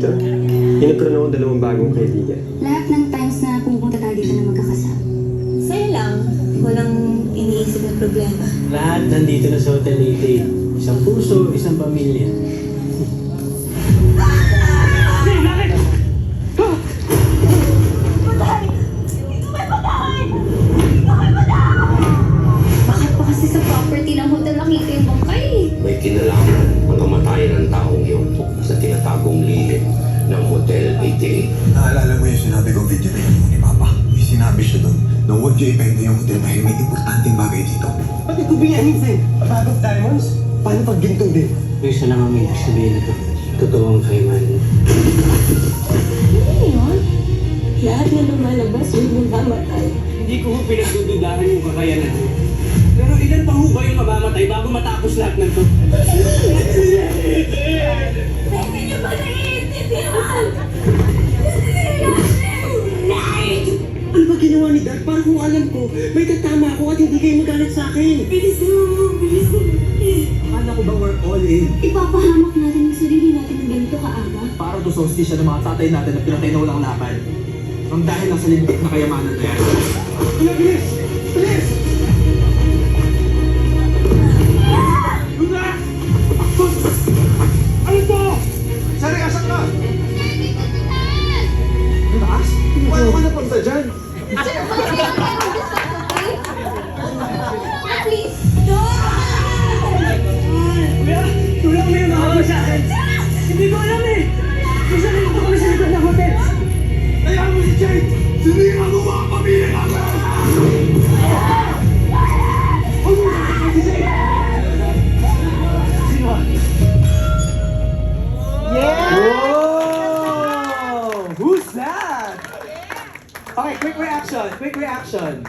dito? Yung nagkaroon akong dalawang bagong kaibigan. Lahat ng times na pupunta tayo dito na magkakasama. Sa'yo lang, walang iniisip na problema. Lahat nandito na sa Hotel 88. Isang puso, isang pamilya. Bakit pa kasi sa property ng hotel nakita yung bangkay? May kinalaman ang kamatayan ng taong iyon sa tinatagong lihim ng Hotel 88. Naalala mo yung sinabi kong video na yun ni Papa? May sinabi siya doon na huwag niyo ibenta yung hotel dahil may importanteng bagay dito. Pati ko biyanin sa'yo. A bag of diamonds? Paano pag ginto din? Gusto lang ang ibig sabihin na to. Totoo ang kaiman. Ano yun? Lahat na lumalabas, huwag mong mamatay. Hindi ko pinagdududahan yung kakayanan mo. Pero ilan pa ho ba yung mamamatay bago matapos lahat ng to? Pwede niyo ba naiintindihan? Ano ba ginawa ni Dad? Para kung alam ko, may tatama ako at hindi kayo magalit sa akin. Bilisan mo, bilisan mo. Akala ko ba we're all in? Ipapahamak natin yung sarili natin ng ganito kaaga. Para to sa hostisya ng mga tatay natin na pinatay na walang laban. Ang dahil lang sa lintik na kayamanan na yan. Bilis! Bilis! Luna! Ano to? Sari, asak ka! Taas? Paano ka napunta dyan? Please! Kuya! Tulong mo yung nakakama sa akin! Hindi ko alam eh! Gusto rin ito kami sa likod ng hotel! Kaya mo si Jade! Sinira mo mga pamilya namin! Whoa! Who's that? Okay, quick reaction.